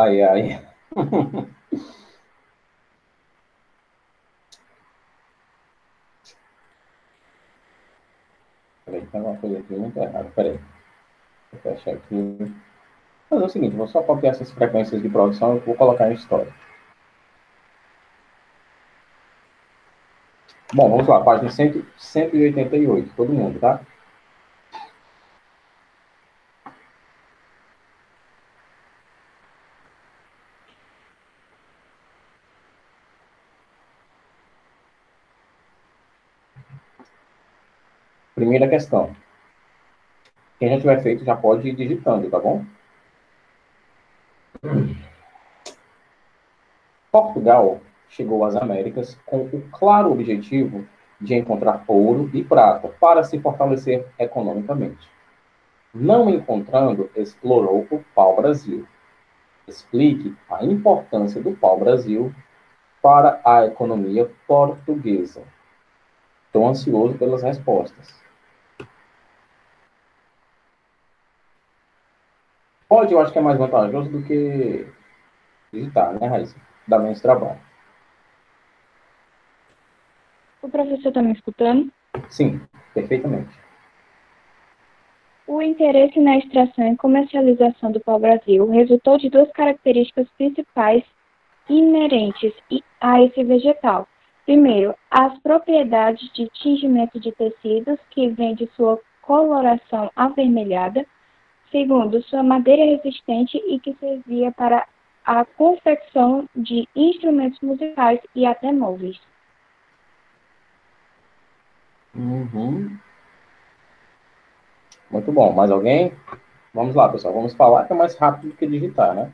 Ai, ai. Peraí, tem uma coisa aqui muito errada. Peraí. Vou fechar aqui. Vou fazer o seguinte, vou só copiar essas frequências de produção e vou colocar em história. Bom, vamos lá, página 188, todo mundo, tá? Primeira questão. Quem já tiver feito já pode ir digitando, tá bom? Portugal chegou às Américas com o claro objetivo de encontrar ouro e prata para se fortalecer economicamente. Não encontrando, explorou o pau-brasil. Explique a importância do pau-brasil para a economia portuguesa. Estou ansioso pelas respostas. Pode, eu acho que é mais vantajoso do que digitar, né, Raíssa? Dá menos trabalho. O professor está me escutando? Sim, perfeitamente. O interesse na extração e comercialização do pau-brasil resultou de duas características principais inerentes a esse vegetal. Primeiro, as propriedades de tingimento de tecidos, que vem de sua coloração avermelhada. Segundo, sua madeira resistente e que servia para a confecção de instrumentos musicais e até móveis. Uhum. Muito bom. Mais alguém? Vamos lá, pessoal. Vamos falar que é mais rápido do que digitar, né?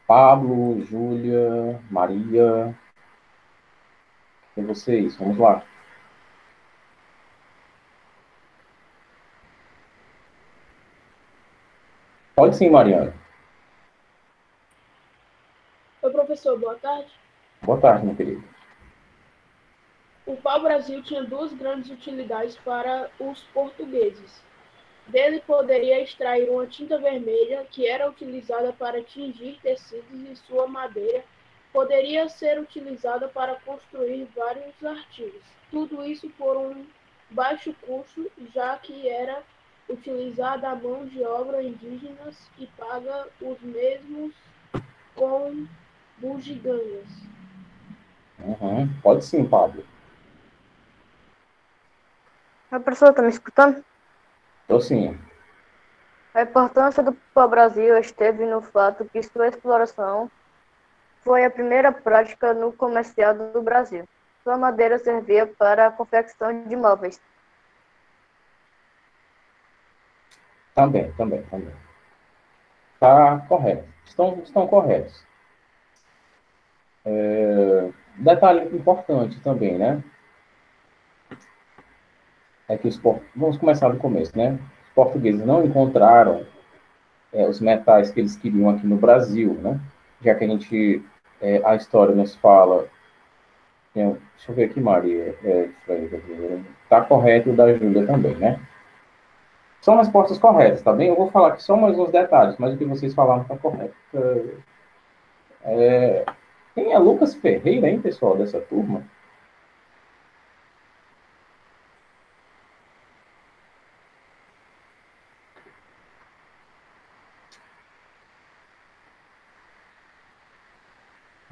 Pablo, Júlia, Maria. E vocês? Vamos lá. Pode sim, Mariana. Oi, professor, boa tarde. Boa tarde, meu querido. O pau-brasil tinha duas grandes utilidades para os portugueses. Dele poderia extrair uma tinta vermelha, que era utilizada para tingir tecidos, e sua madeira poderia ser utilizada para construir vários artigos. Tudo isso por um baixo custo, já que era utilizada a mão de obra indígenas e paga os mesmos com bugigangas. Uhum. Pode sim, Pablo. A professora está me escutando? Estou sim. A importância do pau-brasil esteve no fato que sua exploração foi a primeira prática no comercial do Brasil. Sua madeira servia para a confecção de móveis. Também. Tá correto. Estão corretos. Detalhe importante também, né? É que vamos começar do começo, né? Os portugueses não encontraram os metais que eles queriam aqui no Brasil, né? Já que a história nos fala, deixa eu ver aqui, Maria, tá correto o da Júlia também, né? São respostas corretas, tá bem? Eu vou falar aqui só mais uns detalhes, mas o que vocês falaram está correto. Quem é Lucas Ferreira, hein, pessoal, dessa turma?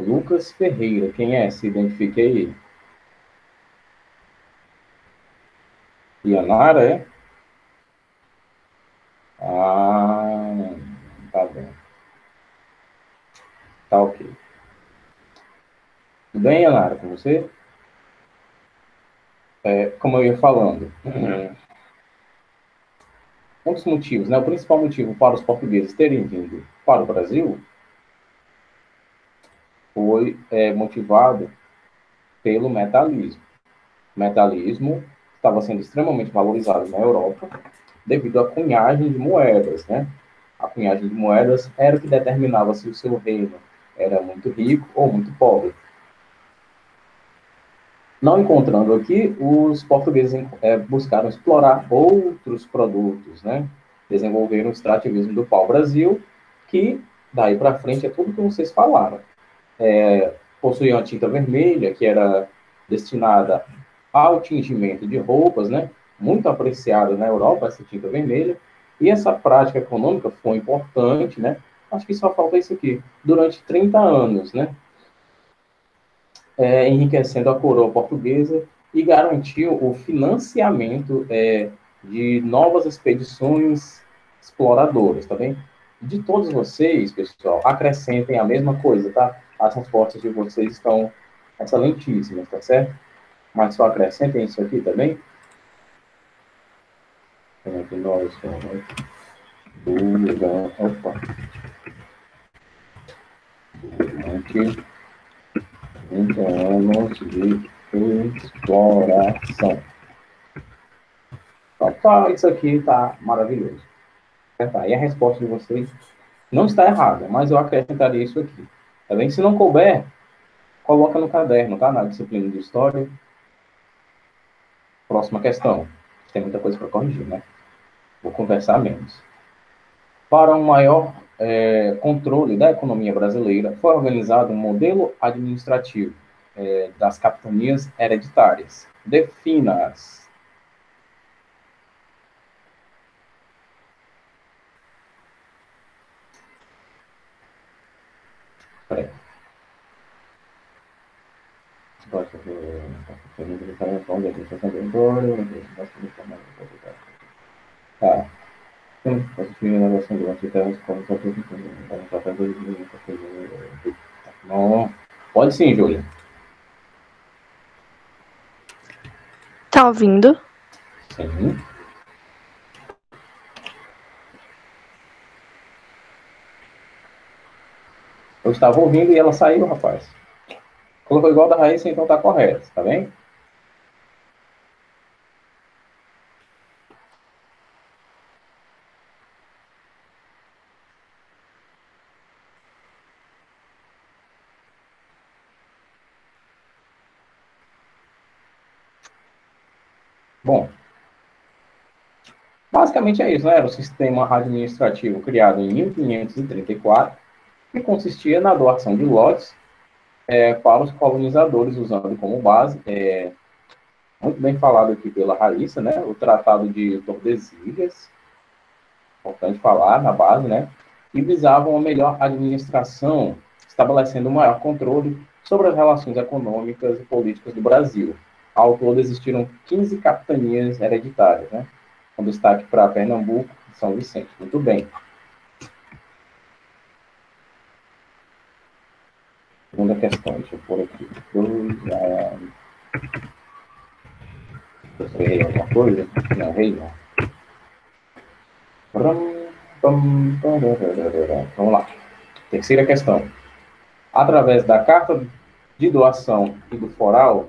Lucas Ferreira, quem é? Se identifique aí. Ianara, é? Ah, tá bem. Tá ok. Tudo bem, Ianara, com você? Como eu ia falando, um dos motivos, né, o principal motivo para os portugueses terem vindo para o Brasil foi motivado pelo metalismo. O metalismo estava sendo extremamente valorizado na Europa devido à cunhagem de moedas, né? A cunhagem de moedas era o que determinava se o seu reino era muito rico ou muito pobre. Não encontrando aqui, os portugueses buscaram explorar outros produtos, né? Desenvolveram o extrativismo do pau-brasil, que Daí para frente é tudo que vocês falaram. Possuía uma tinta vermelha, que era destinada ao tingimento de roupas, né? Muito apreciada na Europa, essa tinta vermelha. E essa prática econômica foi importante, né? Acho que só falta isso aqui. Durante 30 anos, né? Enriquecendo a coroa portuguesa e garantiu o financiamento de novas expedições exploradoras, tá bem? De todos vocês, pessoal, acrescentem a mesma coisa, tá? As respostas de vocês estão excelentíssimas, tá certo? Mas só acrescentem isso aqui também. Como é que nós vamos... Opa. Durante 20 anos de exploração. Opa, isso aqui tá maravilhoso. Tá? E a resposta de vocês não está errada, mas eu acrescentaria isso aqui. Tá bem? Se não couber, coloca no caderno, tá? Na disciplina de história. Próxima questão. Tem muita coisa para corrigir, né? Vou conversar menos. Para um maior controle da economia brasileira, foi organizado um modelo administrativo das capitanias hereditárias. Defina-as. Peraí. Tá. Não. Pode sim, Júlia. Tá ouvindo? Sim. Eu estava ouvindo e ela saiu, rapaz. Colocou igual da Raíssa, então tá correto, tá bem? Bom, basicamente é isso, né? Era o sistema administrativo criado em 1534, que consistia na doação de lotes para os colonizadores, usando como base, muito bem falado aqui pela Raíssa, né? O Tratado de Tordesilhas, importante falar na base, né? E visavam uma melhor administração, estabelecendo um maior controle sobre as relações econômicas e políticas do Brasil. Ao todo existiram 15 capitanias hereditárias, né? Com destaque para Pernambuco e São Vicente. Muito bem. Segunda questão, deixa eu pôr aqui. Errei alguma coisa? Não, errei não. Vamos lá. Terceira questão. Através da carta de doação e do foral,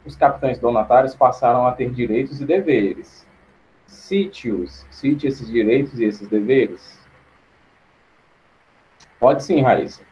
os capitães donatários passaram a ter direitos e deveres. Cite esses direitos e esses deveres. Pode sim, Raíssa.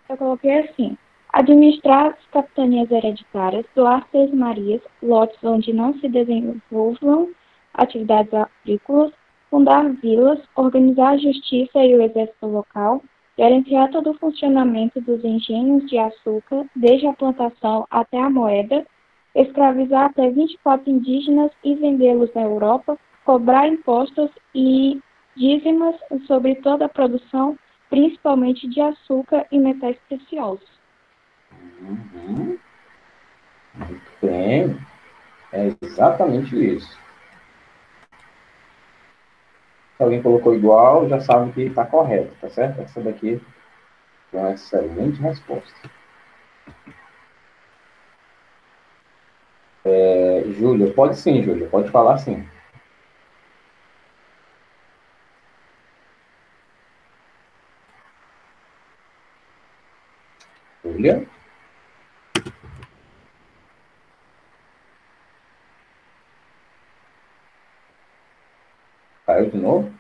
Eu coloquei assim: administrar as capitanias hereditárias, doar marias, lotes onde não se desenvolvam atividades agrícolas, fundar vilas, organizar a justiça e o exército local, gerenciar todo o funcionamento dos engenhos de açúcar, desde a plantação até a moeda, escravizar até 24 indígenas e vendê-los na Europa, cobrar impostos e dízimas sobre toda a produção, principalmente de açúcar e metais preciosos. Uhum. Muito bem. É exatamente isso. Se alguém colocou igual, já sabe que está correto, tá certo? Essa daqui é uma excelente resposta. Júlia, pode sim, Júlia, pode falar sim. Júlia? Caiu de novo?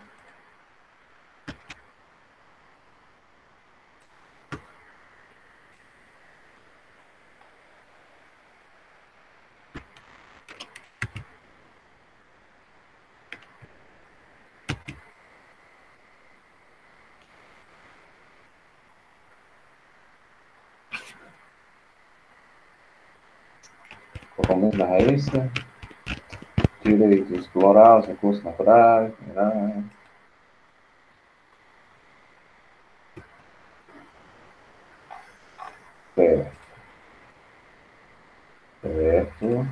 Comendo da Raíssa. Direito de explorar os recursos naturais. Certo. Certo.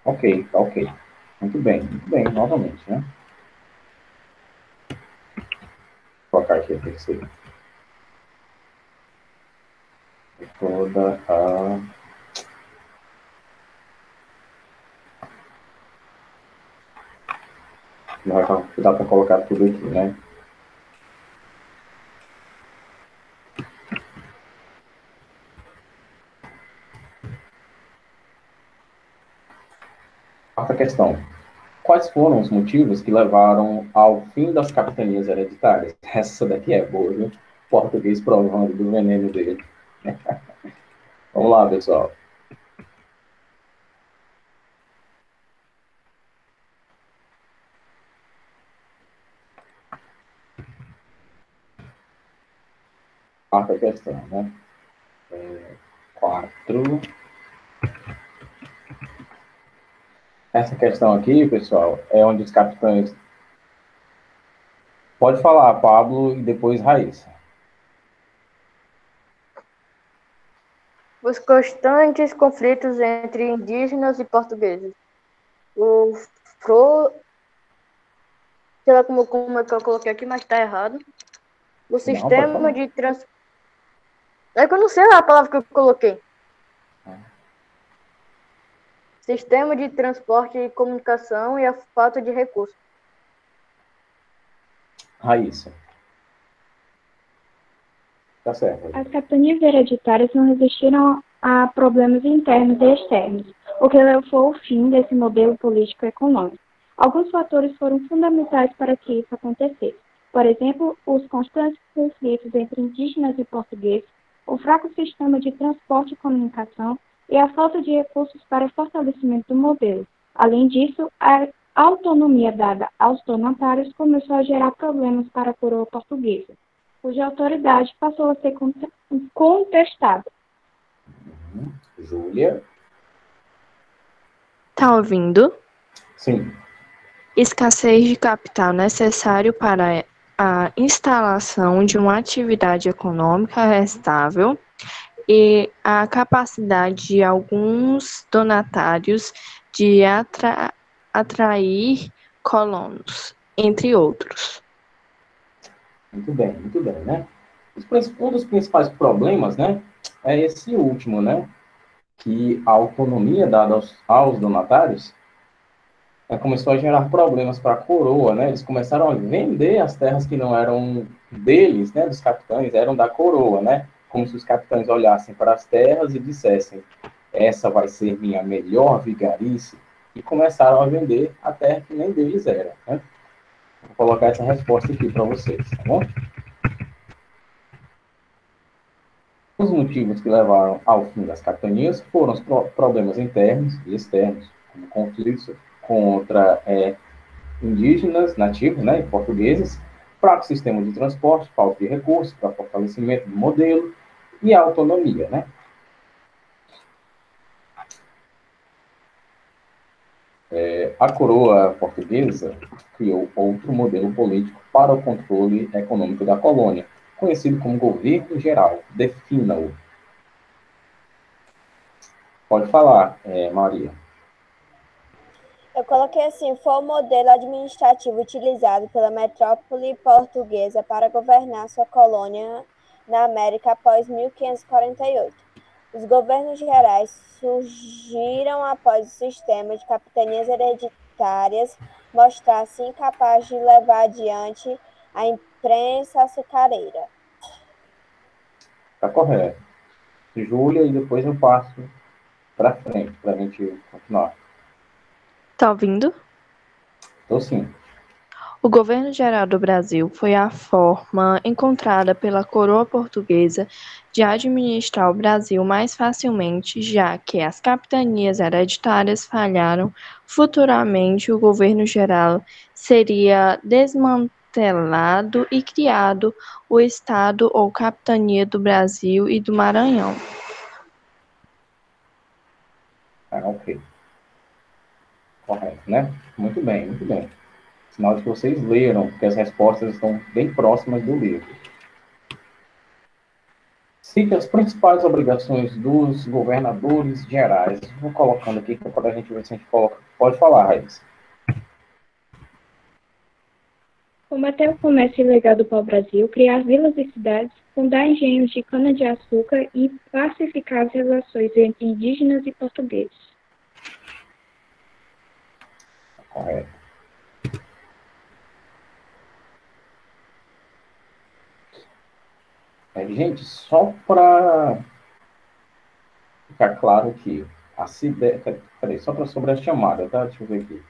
Ok, tá ok. Muito bem, novamente, né? Vou colocar aqui a terceira. Toda a... Não vai dar para colocar tudo aqui, né? Quarta questão. Quais foram os motivos que levaram ao fim das capitanias hereditárias? Essa daqui é boa, viu? Português provando do veneno dele. Vamos lá, pessoal. Quarta questão, né? 4. Essa questão aqui, pessoal, é onde os capitães... Pode falar, Pablo, e depois Raíssa. Os constantes conflitos entre indígenas e portugueses. Sei lá como é que eu coloquei aqui, mas tá errado. O sistema de transporte. É que eu não sei a palavra que eu coloquei. Sistema de transporte e comunicação e a falta de recursos. Raíssa. Tá certo. As capitanias hereditárias não resistiram a problemas internos e externos, o que levou ao fim desse modelo político-econômico. Alguns fatores foram fundamentais para que isso acontecesse. Por exemplo, os constantes conflitos entre indígenas e portugueses, o fraco sistema de transporte e comunicação e a falta de recursos para fortalecimento do modelo. Além disso, a autonomia dada aos donatários começou a gerar problemas para a coroa portuguesa, cuja autoridade passou a ser contestada. Júlia? Tá ouvindo? Sim. Escassez de capital necessário para a instalação de uma atividade econômica estável e a capacidade de alguns donatários de atrair colonos, entre outros. Muito bem, né? Um dos principais problemas, né, é esse último, né? Que a autonomia dada aos donatários começou a gerar problemas para a coroa, né? Eles começaram a vender as terras que não eram deles, né? Dos capitães, eram da coroa, né? Como se os capitães olhassem para as terras e dissessem: essa vai ser minha melhor vigarice, e começaram a vender a terra que nem deles era, né? Vou colocar essa resposta aqui para vocês, tá bom? Os motivos que levaram ao fim das capitanias foram os problemas internos e externos, como conflitos contra indígenas, nativos, né, e portugueses, fraco sistema de transporte, falta de recursos para fortalecimento do modelo e a autonomia, né? A coroa portuguesa criou outro modelo político para o controle econômico da colônia, conhecido como governo geral. Defina-o. Pode falar, Maria. Eu coloquei assim, foi o modelo administrativo utilizado pela metrópole portuguesa para governar sua colônia na América após 1548. Os governos gerais surgiram após o sistema de capitanias hereditárias mostrar-se incapaz de levar adiante a imprensa açucareira. Está correto. Júlia, e depois eu passo para frente, para a gente continuar. Tá ouvindo? Estou sim. O governo geral do Brasil foi a forma encontrada pela coroa portuguesa de administrar o Brasil mais facilmente, já que as capitanias hereditárias falharam. Futuramente, o governo geral seria desmantelado e criado o Estado ou Capitania do Brasil e do Maranhão. Ok. Correto, né? Muito bem, muito bem. Sinal de que vocês leram, porque as respostas estão bem próximas do livro. Cite as principais obrigações dos governadores gerais. Vou colocando aqui para a gente ver se a gente coloca. Pode falar, Raíssa. Combater o comércio ilegal do pau-brasil, criar vilas e cidades, fundar engenhos de cana-de-açúcar e pacificar as relações entre indígenas e portugueses. Correto. Gente, só para ficar claro que a Cidete. Peraí, só para sobre a chamada, tá? Deixa eu ver aqui.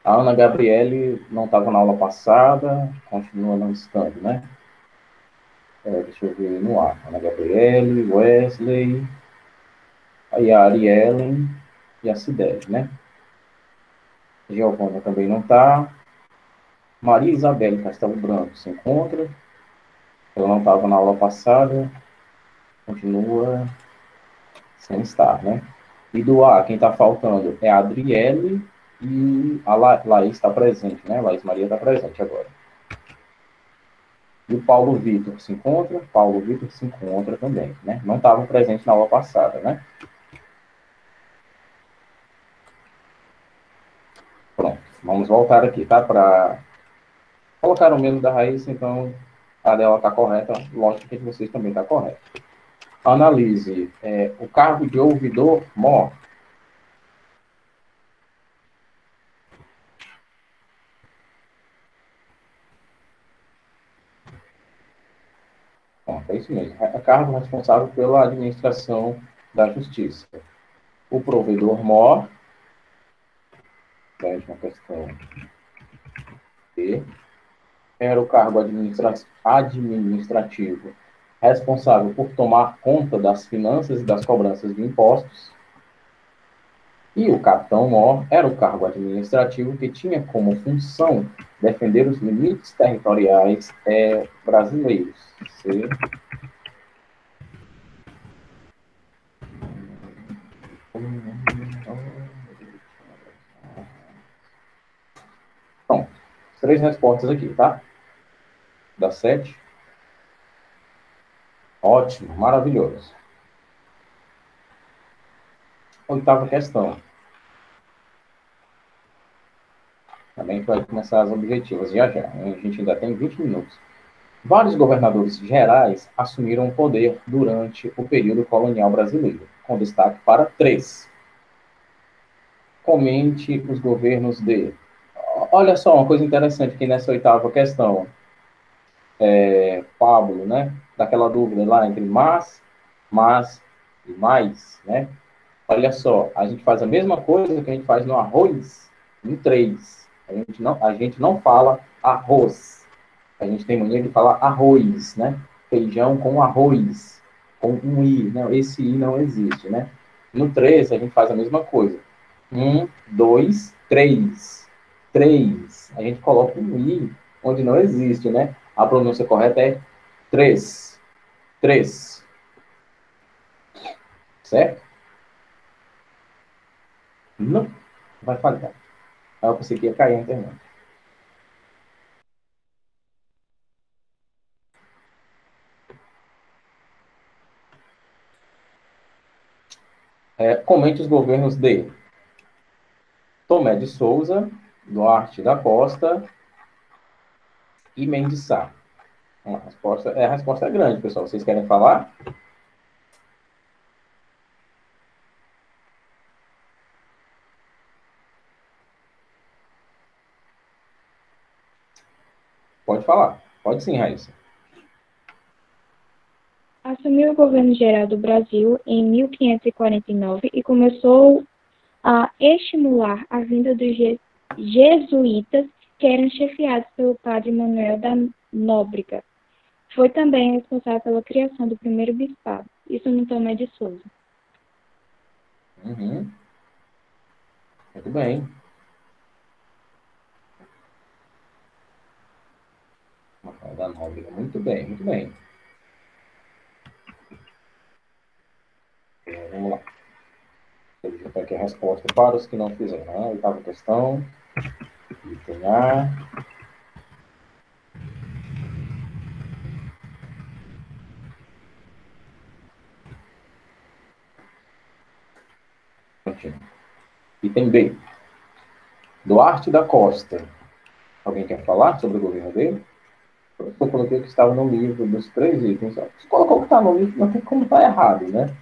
A Ana Gabriele não estava na aula passada, continua não estando, né? Deixa eu ver no ar. Ana Gabriele, Wesley, a Yari Ellen e a Cidete, né? Giovana também não está. Maria Isabel Castelo Branco se encontra. Ela não estava na aula passada. Continua sem estar, né? E do A, quem está faltando é a Adriele e a Laís está presente, né? Laís Maria está presente agora. E o Paulo Vitor se encontra? Paulo Vitor se encontra também, né? Não estava presente na aula passada, né? Pronto, vamos voltar aqui, tá? Para colocar o mesmo da Raíssa, então a dela está correta, lógico que vocês também estão corretos. Analise o cargo de ouvidor-mor. Bom, é isso mesmo. É cargo responsável pela administração da justiça. O provedor-mor, é uma questão B, era o cargo administrativo responsável por tomar conta das finanças e das cobranças de impostos. E o capitão-mor era o cargo administrativo que tinha como função defender os limites territoriais brasileiros. Pronto. 3 respostas aqui, tá? Dá 7. Ótimo, maravilhoso. 8ª questão. Também vai começar as objetivas já já. A gente ainda tem 20 minutos. Vários governadores gerais assumiram o poder durante o período colonial brasileiro, com destaque para 3. Comente os governos de... Olha só, uma coisa interessante aqui nessa 8ª questão. Pablo, né? Daquela dúvida lá entre mas e mais, né? Olha só, a gente faz a mesma coisa que a gente faz no arroz, no 3. A gente não fala arroz. A gente tem mania de falar arroz, né? Feijão com arroz, com um i, né? Esse i não existe, né? No 3, a gente faz a mesma coisa. 1, 2, 3. 3. A gente coloca um i onde não existe, né? A pronúncia correta é 3. 3. Certo? Não vai falhar. Eu pensei que ia cair a internet. Comente os governos de Tomé de Souza, Duarte da Costa e Mendes Sá. A resposta é grande, pessoal. Vocês querem falar? Pode falar. Pode sim, Raíssa. Assumiu o governo geral do Brasil em 1549 e começou a estimular a vinda dos jesuítas que eram chefiados pelo padre Manuel da Nóbrega. Foi também responsável pela criação do primeiro bispado, isso no Tomé de Souza. Uhum. Muito bem. Manuel da Nóbrega. Muito bem, muito bem. Vamos lá. Ele já está aqui a resposta para os que não fizeram. Né? Oitava questão. Item A. Item B. Duarte da Costa. Alguém quer falar sobre o governo dele? Eu coloquei o que estava no livro dos 3 itens. Se colocou o que está no livro, não tem como estar errado, né?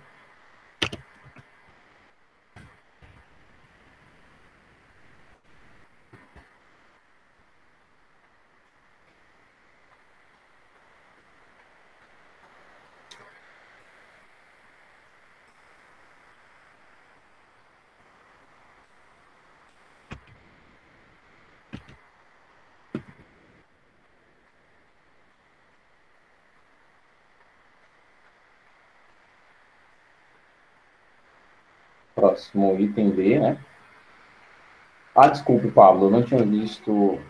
Próximo item B, né? Ah, desculpe, Pablo, eu não tinha visto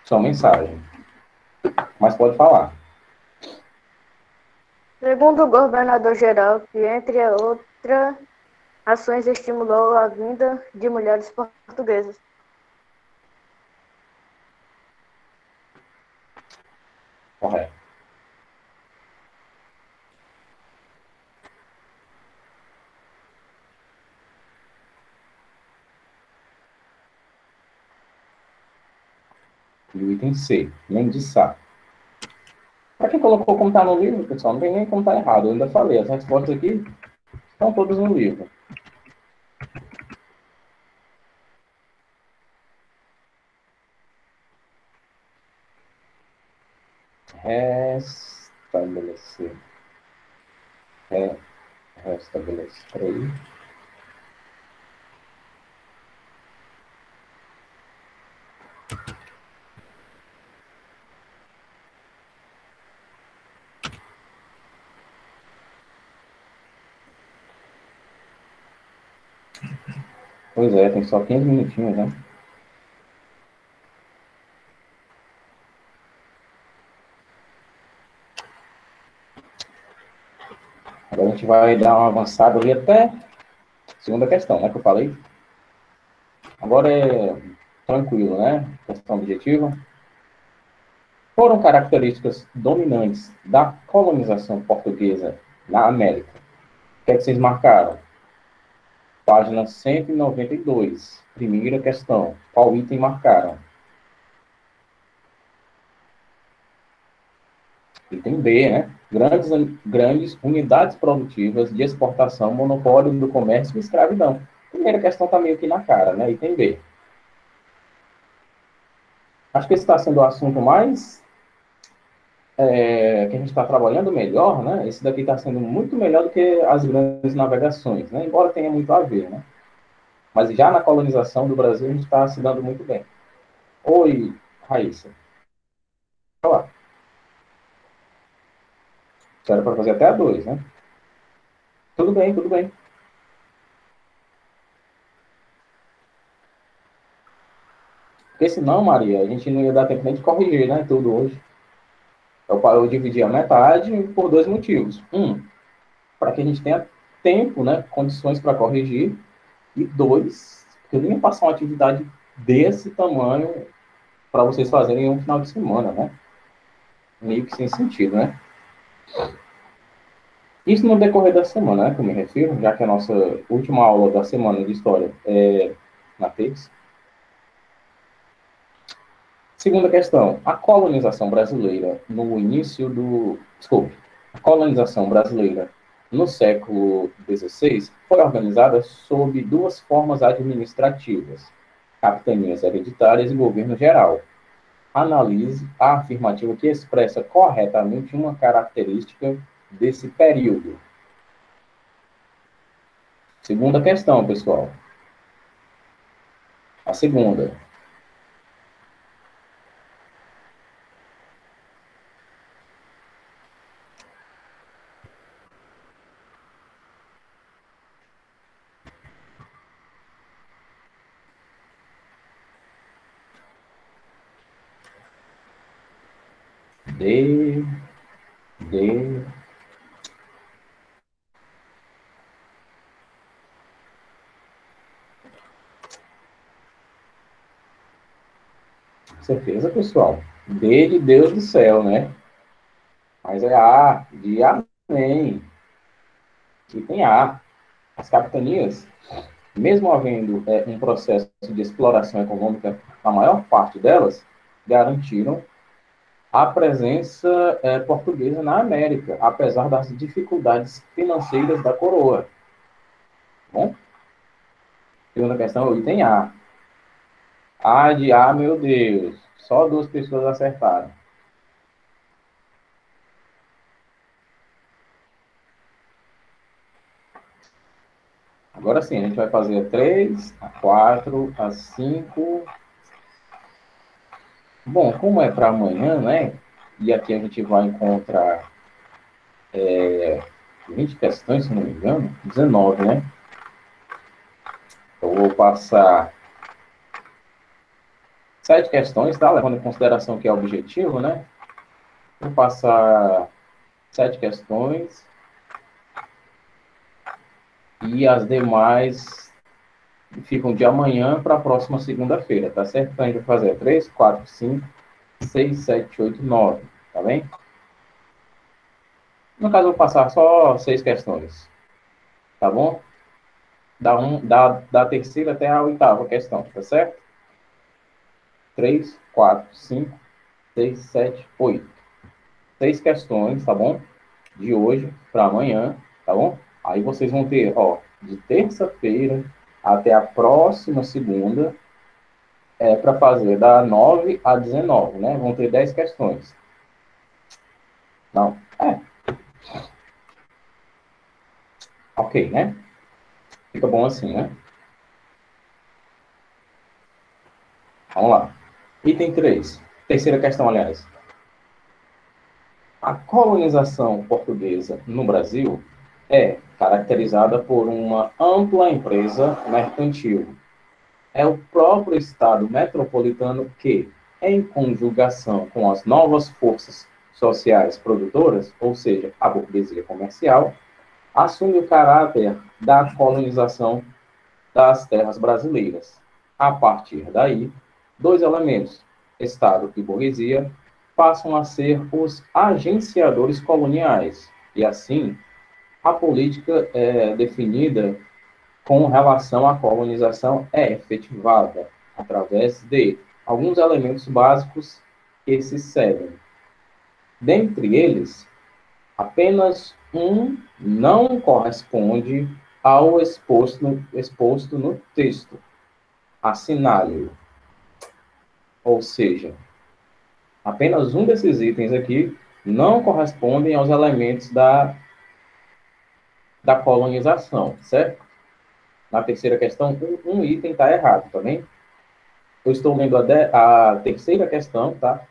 sua mensagem. Mas pode falar. Segundo o governador-geral, que entre outras ações estimulou a vinda de mulheres portuguesas. Correto. E o item C, nem de Sá. Para quem colocou como está no livro, pessoal, não tem nem como estar errado. Eu ainda falei, as respostas aqui estão todas no livro. Restabelecer. Restabelecer aí. Pois é, tem só 15 minutinhos, né? Agora a gente vai dar uma avançada ali até segunda questão, né, que eu falei. Agora é tranquilo, né? Questão objetiva. Foram características dominantes da colonização portuguesa na América. O que é que vocês marcaram? Página 192. Primeira questão. Qual item marcaram? Item B, né? Grandes unidades produtivas de exportação, monopólio do comércio e escravidão. Primeira questão está meio que na cara, né? Item B. Acho que esse está sendo o assunto mais que a gente está trabalhando melhor, né? Esse daqui está sendo muito melhor do que as grandes navegações, né? Embora tenha muito a ver, né? Mas já na colonização do Brasil a gente está se dando muito bem. Oi, Raíssa. Olá. Isso era para fazer até a 2, né? Tudo bem, tudo bem. Porque senão, Maria, a gente não ia dar tempo nem de corrigir, né? Tudo hoje. Eu dividi a metade por 2 motivos. Para que a gente tenha tempo, né? Condições para corrigir. E 2, porque eu nem ia passar uma atividade desse tamanho para vocês fazerem em um final de semana, né? Meio que sem sentido, né? Isso no decorrer da semana, né? Que eu me refiro, já que a nossa última aula da semana de história é na terça. Segunda questão. A colonização brasileira no início do... Desculpe. A colonização brasileira no século XVI foi organizada sob 2 formas administrativas: capitanias hereditárias e governo geral. Analise a afirmativa que expressa corretamente uma característica desse período. Segunda questão, pessoal. A segunda. D, D. Certeza, pessoal? D de Deus do céu, né? Mas é A de Amém. Aqui tem A. As capitanias, mesmo havendo um processo de exploração econômica, a maior parte delas garantiram a presença portuguesa na América, apesar das dificuldades financeiras da coroa. Bom, segunda questão, o item A. A de A, meu Deus. Só 2 pessoas acertaram. Agora sim, a gente vai fazer a 3, a 4, a 5. Bom, como é para amanhã, né? E aqui a gente vai encontrar 20 questões, se não me engano. 19, né? Eu vou passar 7 questões, tá? Levando em consideração que é objetivo, né? Vou passar 7 questões. E as demais ficam de amanhã para a próxima segunda-feira, tá certo? Então a gente vai fazer 3, 4, 5, 6, 7, 8, 9, tá bem? No caso, eu vou passar só 6 questões, tá bom? Da terceira até a 8ª questão, tá certo? 3, 4, 5, 6, 7, 8. 6 questões, tá bom? De hoje para amanhã, tá bom? Aí vocês vão ter, ó, de terça-feira até a próxima segunda, para fazer da 9 a 19, né? Vão ter 10 questões. Não, ok, né? Fica bom assim, né? Vamos lá. Item 3. Terceira questão, aliás. A colonização portuguesa no Brasil é caracterizada por uma ampla empresa mercantil. É o próprio Estado metropolitano que, em conjugação com as novas forças sociais produtoras, ou seja, a burguesia comercial, assume o caráter da colonização das terras brasileiras. A partir daí, 2 elementos, Estado e burguesia, passam a ser os agenciadores coloniais, e assim, a política definida com relação à colonização é efetivada através de alguns elementos básicos que se seguem. Dentre eles, apenas um não corresponde ao exposto no texto. Assinale-o. Ou seja, apenas um desses itens aqui não correspondem aos elementos da colonização, certo? Na terceira questão, um item está errado, tá bem? Eu estou lendo a terceira questão, tá?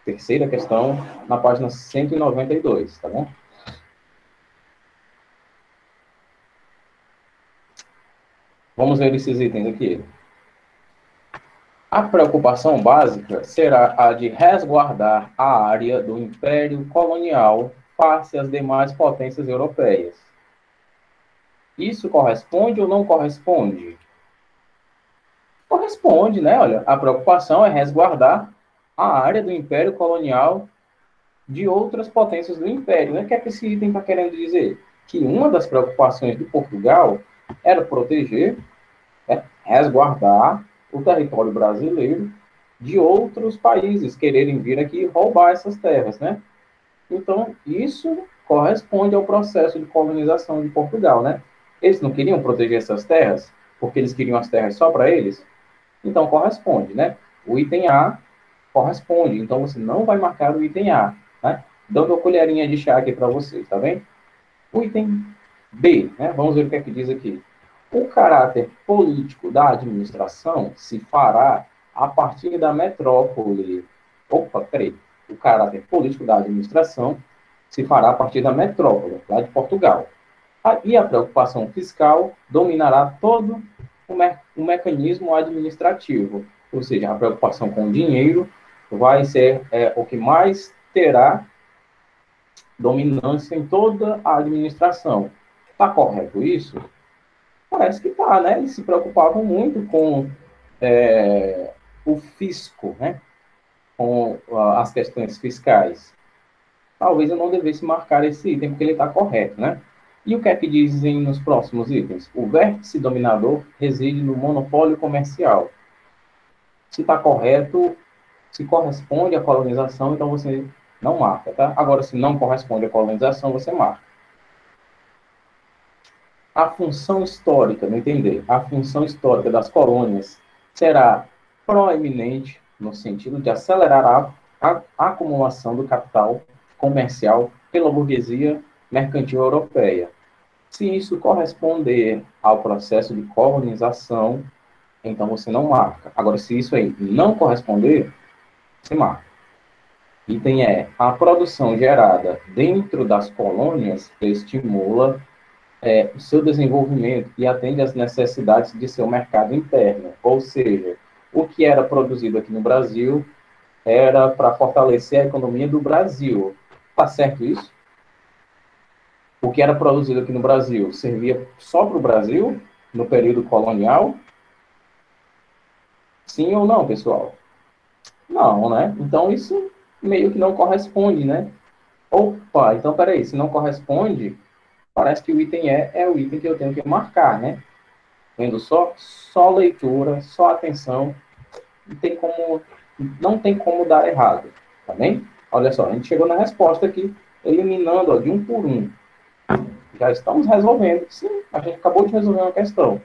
Terceira questão, na página 192, tá bom? Vamos ver esses itens aqui. A preocupação básica será a de resguardar a área do Império Colonial face às demais potências europeias. Isso corresponde ou não corresponde? Corresponde, né? Olha, a preocupação é resguardar a área do Império Colonial de outras potências do Império. Né? O que é que esse item está querendo dizer? Que uma das preocupações de Portugal era proteger, resguardar o território brasileiro de outros países quererem vir aqui e roubar essas terras, né? Então, isso corresponde ao processo de colonização de Portugal, né? Eles não queriam proteger essas terras, porque eles queriam as terras só para eles? Então, corresponde, né? O item A corresponde, então você não vai marcar o item A, né? Dando uma colherinha de chá aqui para vocês, tá bem? O item B, né? Vamos ver o que é que diz aqui. O caráter político da administração se fará a partir da metrópole. Opa, peraí. O caráter político da administração se fará a partir da metrópole, lá de Portugal. E a preocupação fiscal dominará todo o mecanismo administrativo. Ou seja, a preocupação com o dinheiro vai ser o que mais terá dominância em toda a administração. Está correto isso? Parece que está, né? Eles se preocupavam muito com o fisco, né? Com as questões fiscais. Talvez eu não devesse marcar esse item, porque ele está correto, né? E o que é que dizem nos próximos itens? O vértice dominador reside no monopólio comercial. Se está correto, se corresponde à colonização, então você não marca, tá? Agora, se não corresponde à colonização, você marca. A função histórica, não entender, a função histórica das colônias será proeminente no sentido de acelerar a acumulação do capital comercial pela burguesia mercantil europeia. Se isso corresponder ao processo de colonização, então você não marca. Agora, se isso aí não corresponder, você marca. Item a produção gerada dentro das colônias estimula o seu desenvolvimento e atende às necessidades de seu mercado interno. Ou seja, o que era produzido aqui no Brasil era para fortalecer a economia do Brasil. Tá certo isso? O que era produzido aqui no Brasil servia só para o Brasil, no período colonial? Sim ou não, pessoal? Não, né? Então, isso meio que não corresponde, né? Opa, então, peraí, se não corresponde, parece que o item é o item que eu tenho que marcar, né? Vendo só leitura, só atenção, não tem como dar errado, tá bem? Olha só, a gente chegou na resposta aqui, eliminando ó, de um por um. Já estamos resolvendo. Sim, a gente acabou de resolver uma questão.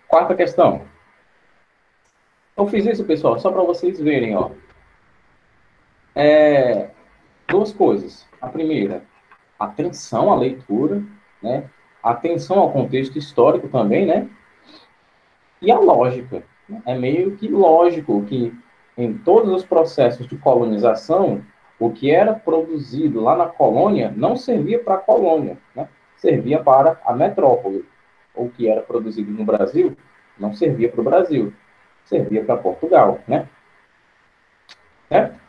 Quarta questão. Eu fiz isso, pessoal, só para vocês verem, ó. Duas coisas. A primeira, atenção à leitura, né? Atenção ao contexto histórico também, né? E a lógica. É meio que lógico que em todos os processos de colonização, o que era produzido lá na colônia não servia para a colônia, né? Servia para a metrópole. O que era produzido no Brasil não servia para o Brasil, servia para Portugal, né? Certo?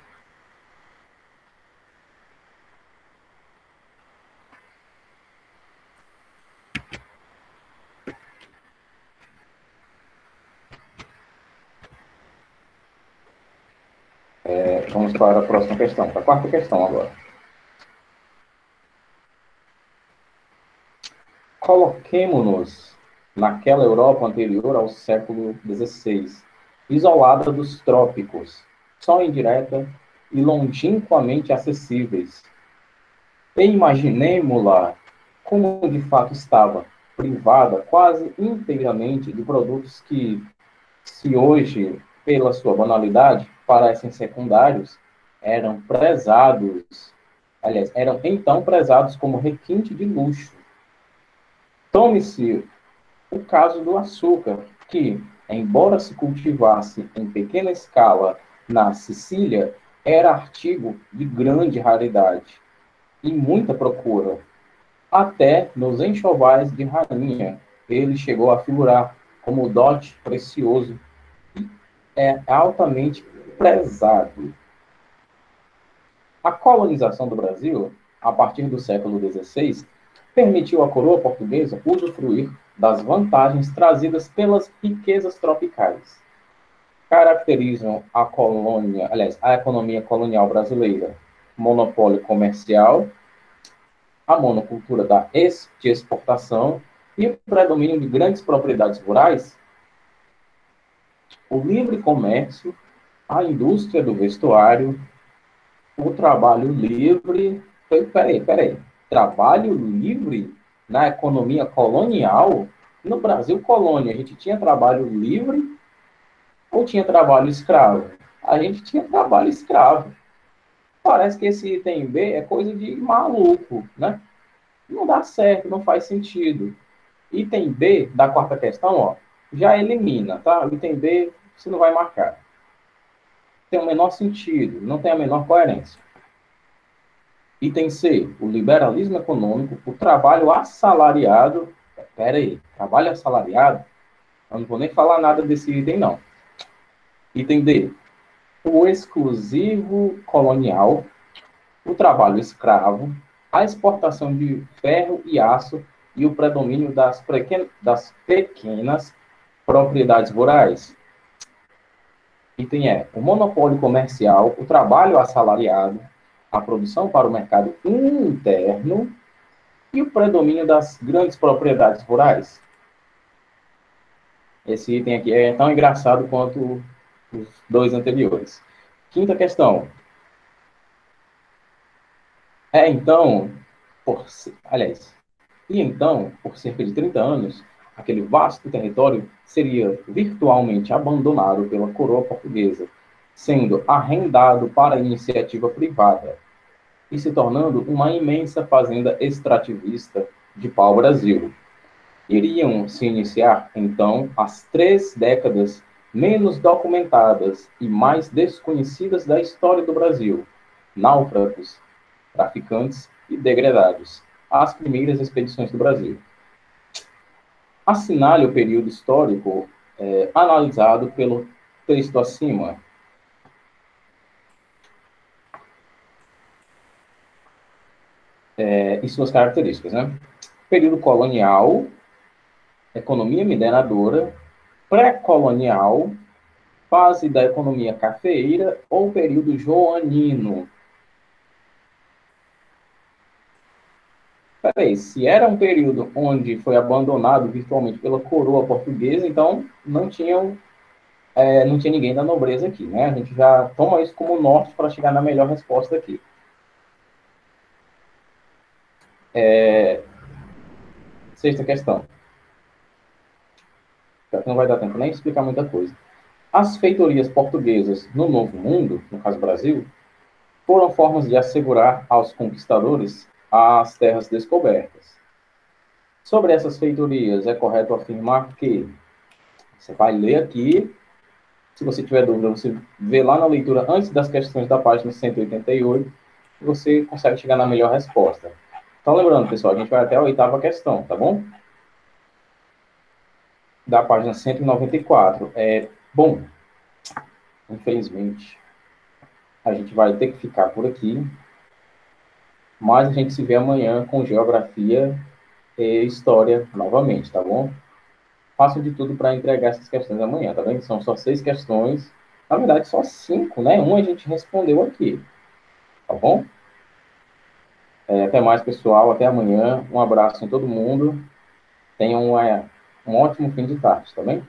Vamos para a próxima questão, para a quarta questão agora. Coloquemo-nos naquela Europa anterior ao século XVI, isolada dos trópicos, só indireta e longínquamente acessíveis. E imaginemo-la como de fato estava, privada quase inteiramente de produtos que, se hoje, pela sua banalidade, parecem secundários, eram então prezados como requinte de luxo. Tome-se o caso do açúcar, que, embora se cultivasse em pequena escala na Sicília, era artigo de grande raridade e muita procura. Até nos enxovais de rainha, ele chegou a figurar como dote precioso e é altamente prezado. A colonização do Brasil, a partir do século XVI, permitiu à coroa portuguesa usufruir das vantagens trazidas pelas riquezas tropicais. Caracterizam a economia colonial brasileira: monopólio comercial, a monocultura de exportação e o predomínio de grandes propriedades rurais, o livre comércio, a indústria do vestuário, o trabalho livre. Peraí. Trabalho livre na economia colonial? No Brasil colônia, a gente tinha trabalho livre ou tinha trabalho escravo? A gente tinha trabalho escravo. Parece que esse item B é coisa de maluco, né? Não dá certo, não faz sentido. Item B da quarta questão, ó, já elimina, tá? O item B você não vai marcar. Tem o menor sentido, não tem a menor coerência. Item C, o liberalismo econômico, o trabalho assalariado. Peraí, trabalho assalariado? Eu não vou nem falar nada desse item, não. Item D, o exclusivo colonial, o trabalho escravo, a exportação de ferro e aço e o predomínio das pequenas propriedades rurais. Item é o monopólio comercial, o trabalho assalariado, a produção para o mercado interno e o predomínio das grandes propriedades rurais. Esse item aqui é tão engraçado quanto os dois anteriores. Quinta questão. Por cerca de 30 anos, aquele vasto território seria virtualmente abandonado pela coroa portuguesa, sendo arrendado para iniciativa privada e se tornando uma imensa fazenda extrativista de pau-brasil. Iriam se iniciar, então, as 3 décadas menos documentadas e mais desconhecidas da história do Brasil: náufragos, traficantes e degradados, as primeiras expedições do Brasil. Assinale o período histórico analisado pelo texto acima. E suas características, né? Período colonial, economia mineradora, pré-colonial, fase da economia cafeeira ou período joanino. Peraí, se era um período onde foi abandonado virtualmente pela coroa portuguesa, então não tinha ninguém da nobreza aqui, né? A gente já toma isso como norte para chegar na melhor resposta aqui. Sexta questão. Não vai dar tempo nem de explicar muita coisa. As feitorias portuguesas no Novo Mundo, no caso Brasil, foram formas de assegurar aos conquistadores as terras descobertas. Sobre essas feitorias, é correto afirmar que você vai ler aqui, se você tiver dúvida, você vê lá na leitura antes das questões da página 188, e você consegue chegar na melhor resposta. Então, lembrando, pessoal, a gente vai até a 8ª questão, tá bom? Da página 194. Bom, infelizmente, a gente vai ter que ficar por aqui, mas a gente se vê amanhã com Geografia e História novamente, tá bom? Faço de tudo para entregar essas questões amanhã, tá vendo? São só 6 questões, na verdade só 5, né? Uma a gente respondeu aqui, tá bom? Até mais, pessoal, até amanhã, um abraço em todo mundo, tenham um ótimo fim de tarde, tá bem?